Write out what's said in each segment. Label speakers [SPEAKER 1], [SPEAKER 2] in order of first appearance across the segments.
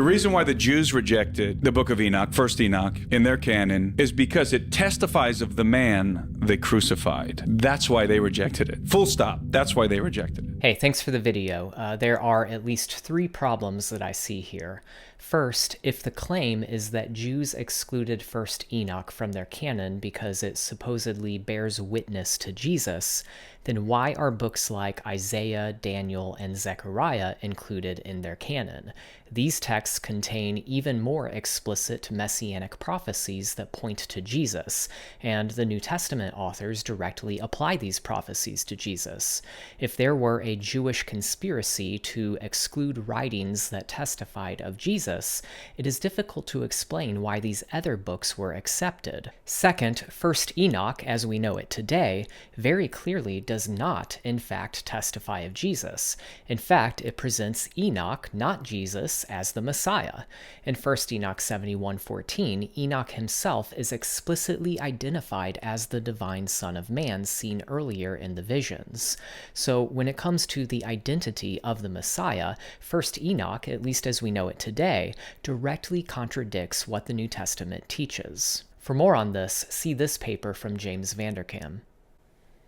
[SPEAKER 1] reason why the Jews rejected the Book of Enoch, First Enoch, in their canon is because it testifies of the man they crucified. That's why they rejected it. Full stop. That's why they rejected it.
[SPEAKER 2] Hey, thanks for the video. There are at least 3 problems that I see here. First, if the claim is that Jews excluded First Enoch from their canon because it supposedly bears witness to Jesus, then why are books like Isaiah, Daniel, and Zechariah included in their canon? These texts contain even more explicit messianic prophecies that point to Jesus, and the New Testament authors directly apply these prophecies to Jesus. If there were a Jewish conspiracy to exclude writings that testified of Jesus, it is difficult to explain why these other books were accepted. Second, First Enoch, as we know it today, very clearly does not, in fact, testify of Jesus. In fact, it presents Enoch, not Jesus, as the Messiah. In 1 Enoch 71:14, Enoch himself is explicitly identified as the divine Son of Man seen earlier in the visions. So when it comes to the identity of the Messiah, 1 Enoch, at least as we know it today, directly contradicts what the New Testament teaches. For more on this, see this paper from James VanderKam.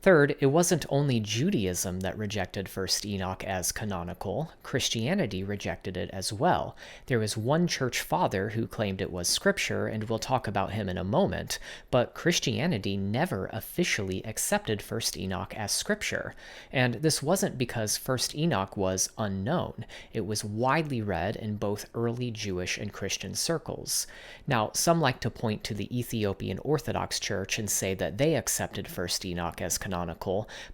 [SPEAKER 2] Third, it wasn't only Judaism that rejected First Enoch as canonical. Christianity rejected it as well. There was one church father who claimed it was scripture, and we'll talk about him in a moment, but Christianity never officially accepted First Enoch as scripture. And this wasn't because First Enoch was unknown. It was widely read in both early Jewish and Christian circles. Now, some like to point to the Ethiopian Orthodox Church and say that they accepted First Enoch as canonical,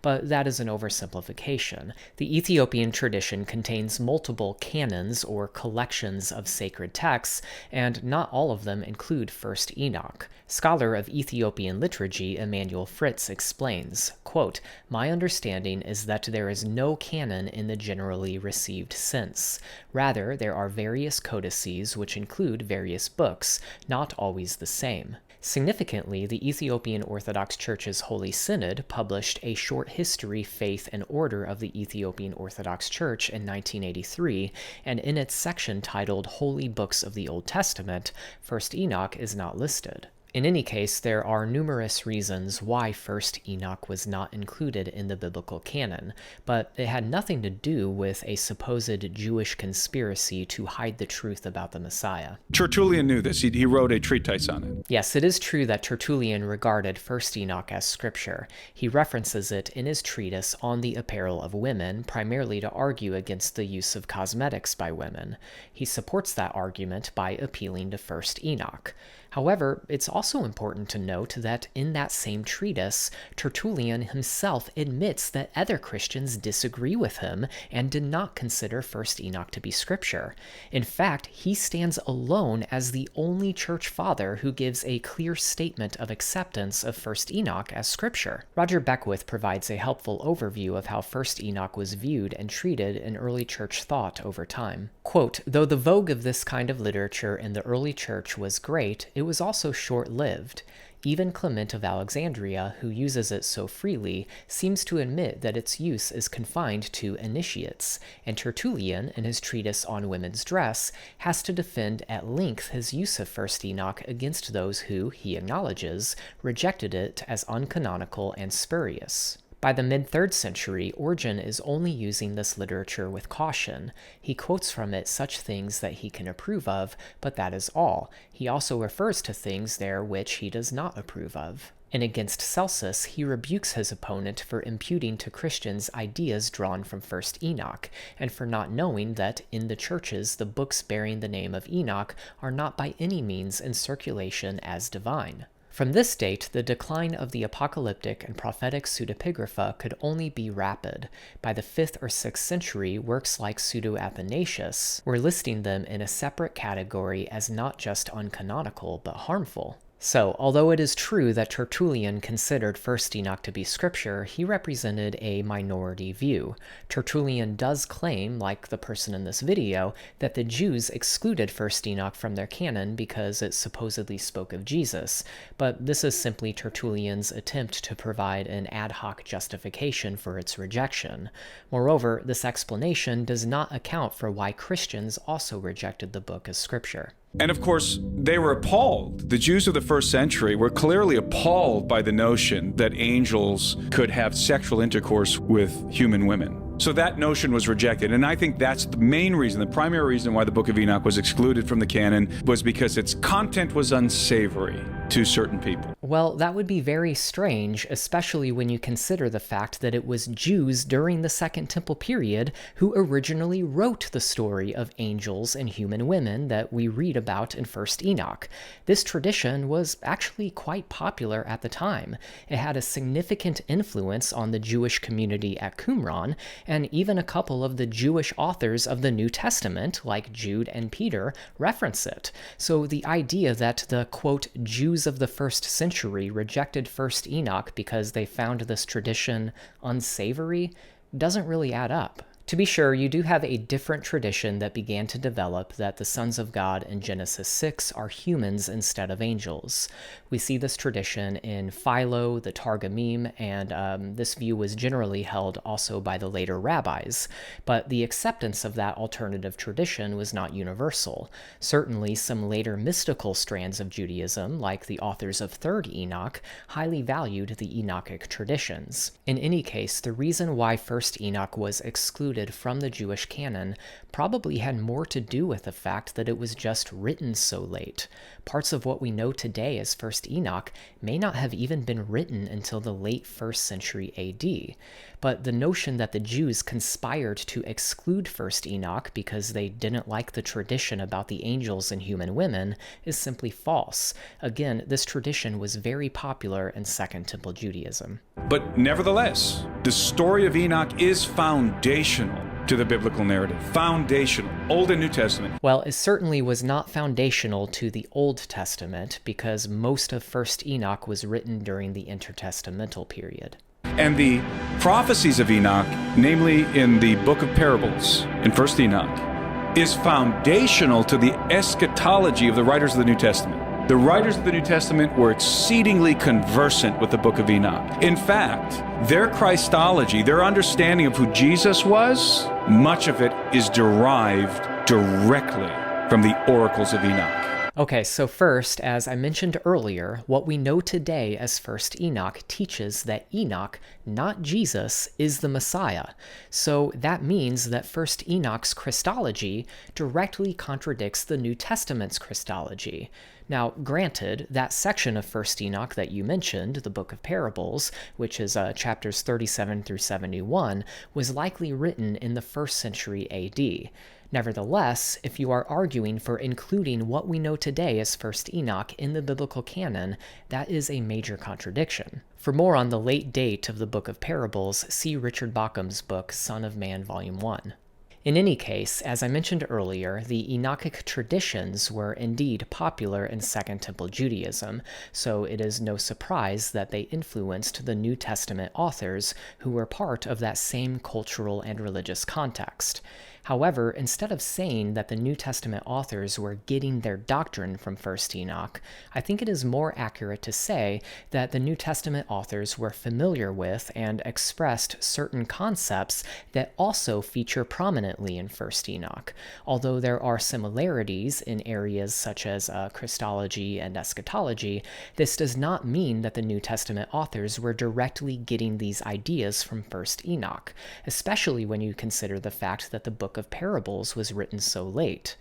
[SPEAKER 2] but that is an oversimplification. The Ethiopian tradition contains multiple canons or collections of sacred texts, and not all of them include First Enoch. Scholar of Ethiopian liturgy Emanuel Fritz explains, quote, "My understanding is that there is no canon in the generally received sense. Rather, there are various codices which include various books, not always the same." Significantly, the Ethiopian Orthodox Church's Holy Synod published a short history, faith, and order of the Ethiopian Orthodox Church in 1983, and in its section titled Holy Books of the Old Testament, First Enoch is not listed. In any case, there are numerous reasons why First Enoch was not included in the biblical canon, but it had nothing to do with a supposed Jewish conspiracy to hide the truth about the Messiah.
[SPEAKER 1] Tertullian knew this. He wrote a treatise on it.
[SPEAKER 2] Yes, it is true that Tertullian regarded First Enoch as scripture. He references it in his treatise on the apparel of women, primarily to argue against the use of cosmetics by women. He supports that argument by appealing to First Enoch. However, it's also important to note that in that same treatise, Tertullian himself admits that other Christians disagree with him and did not consider First Enoch to be scripture. In fact, he stands alone as the only church father who gives a clear statement of acceptance of First Enoch as scripture. Roger Beckwith provides a helpful overview of how First Enoch was viewed and treated in early church thought over time. Quote, "Though the vogue of this kind of literature in the early church was great, it was also short-lived. Even Clement of Alexandria, who uses it so freely, seems to admit that its use is confined to initiates, and Tertullian, in his treatise on women's dress, has to defend at length his use of First Enoch against those who, he acknowledges, rejected it as uncanonical and spurious. By the mid-3rd century, Origen is only using this literature with caution. He quotes from it such things that he can approve of, but that is all. He also refers to things there which he does not approve of. And against Celsus, he rebukes his opponent for imputing to Christians ideas drawn from First Enoch, and for not knowing that in the churches the books bearing the name of Enoch are not by any means in circulation as divine. From this date, the decline of the apocalyptic and prophetic pseudepigrapha could only be rapid. By the 5th or 6th century, works like Pseudo-Athanasius were listing them in a separate category as not just uncanonical, but harmful. So, although it is true that Tertullian considered 1st Enoch to be scripture, he represented a minority view. Tertullian does claim, like the person in this video, that the Jews excluded 1st Enoch from their canon because it supposedly spoke of Jesus, but this is simply Tertullian's attempt to provide an ad hoc justification for its rejection. Moreover, this explanation does not account for why Christians also rejected the book as scripture.
[SPEAKER 1] And of course, they were appalled. The Jews of the first century were clearly appalled by the notion that angels could have sexual intercourse with human women. So that notion was rejected. And I think that's the main reason, the primary reason why the Book of Enoch was excluded from the canon was because its content was unsavory to certain people.
[SPEAKER 2] Well, that would be very strange, especially when you consider the fact that it was Jews during the Second Temple period who originally wrote the story of angels and human women that we read about in 1st Enoch. This tradition was actually quite popular at the time. It had a significant influence on the Jewish community at Qumran, and even a couple of the Jewish authors of the New Testament, like Jude and Peter, reference it. So the idea that the, quote, Jews of the first century rejected 1st Enoch because they found this tradition unsavory doesn't really add up. To be sure, you do have a different tradition that began to develop that the sons of God in Genesis 6 are humans instead of angels. We see this tradition in Philo, the Targumim, and this view was generally held also by the later rabbis. But the acceptance of that alternative tradition was not universal. Certainly, some later mystical strands of Judaism, like the authors of 3rd Enoch, highly valued the Enochic traditions. In any case, the reason why 1st Enoch was excluded from the Jewish canon probably had more to do with the fact that it was just written so late. Parts of what we know today as 1st Enoch may not have even been written until the late 1st century AD. But the notion that the Jews conspired to exclude 1st Enoch because they didn't like the tradition about the angels and human women is simply false. Again, this tradition was very popular in Second Temple Judaism.
[SPEAKER 1] But nevertheless, the story of Enoch is foundational to the biblical narrative. Foundational. Old and New Testament.
[SPEAKER 2] Well, it certainly was not foundational to the Old Testament because most of 1st Enoch was written during the intertestamental period.
[SPEAKER 1] And the prophecies of Enoch, namely in the Book of Parables, in 1st Enoch, is foundational to the eschatology of the writers of the New Testament. The writers of the New Testament were exceedingly conversant with the Book of Enoch. In fact, their Christology, their understanding of who Jesus was, much of it is derived directly from the oracles of Enoch.
[SPEAKER 2] Okay, so first, as I mentioned earlier, what we know today as 1st Enoch teaches that Enoch, not Jesus, is the Messiah. So that means that 1st Enoch's Christology directly contradicts the New Testament's Christology. Now, granted, that section of 1st Enoch that you mentioned, the Book of Parables, which is chapters 37 through 71, was likely written in the 1st century AD. Nevertheless, if you are arguing for including what we know today as 1st Enoch in the biblical canon, that is a major contradiction. For more on the late date of the Book of Parables, see Richard Bauckham's book, Son of Man, Volume 1. In any case, as I mentioned earlier, the Enochic traditions were indeed popular in Second Temple Judaism, so it is no surprise that they influenced the New Testament authors who were part of that same cultural and religious context. However, instead of saying that the New Testament authors were getting their doctrine from 1st Enoch, I think it is more accurate to say that the New Testament authors were familiar with and expressed certain concepts that also feature prominently in 1st Enoch. Although there are similarities in areas such as Christology and eschatology, this does not mean that the New Testament authors were directly getting these ideas from 1st Enoch, especially when you consider the fact that the Book of Parables was written so late.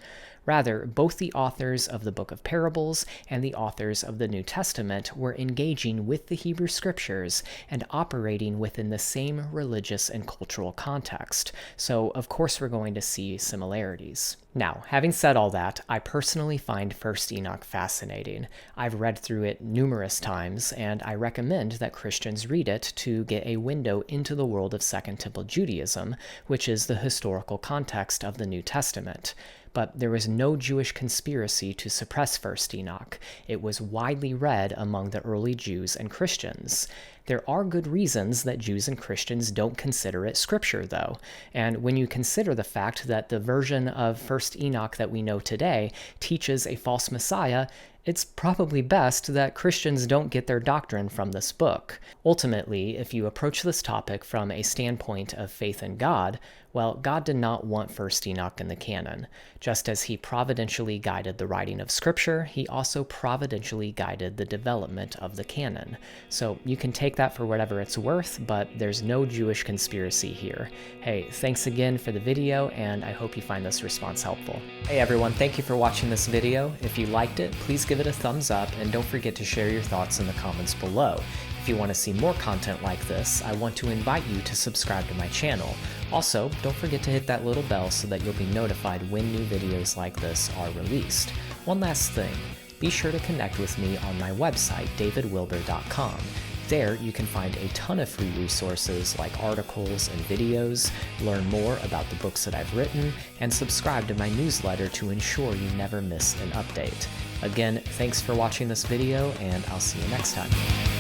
[SPEAKER 2] Rather, both the authors of the Book of Parables and the authors of the New Testament were engaging with the Hebrew Scriptures and operating within the same religious and cultural context, so of course we're going to see similarities. Now, having said all that, I personally find 1st Enoch fascinating. I've read through it numerous times, and I recommend that Christians read it to get a window into the world of Second Temple Judaism, which is the historical context of the New Testament. But there was no Jewish conspiracy to suppress 1st Enoch. It was widely read among the early Jews and Christians. There are good reasons that Jews and Christians don't consider it scripture, though. And when you consider the fact that the version of 1st Enoch that we know today teaches a false Messiah, it's probably best that Christians don't get their doctrine from this book. Ultimately, if you approach this topic from a standpoint of faith in God, well, God did not want 1st Enoch in the canon. Just as he providentially guided the writing of Scripture, he also providentially guided the development of the canon. So you can take that for whatever it's worth, but there's no Jewish conspiracy here. Hey, thanks again for the video, and I hope you find this response helpful. Hey everyone, thank you for watching this video. If you liked it, please give it a thumbs up, and don't forget to share your thoughts in the comments below. If you want to see more content like this, I want to invite you to subscribe to my channel. Also, don't forget to hit that little bell so that you'll be notified when new videos like this are released. One last thing, be sure to connect with me on my website, davidwilber.com. There, you can find a ton of free resources like articles and videos, learn more about the books that I've written, and subscribe to my newsletter to ensure you never miss an update. Again, thanks for watching this video, and I'll see you next time.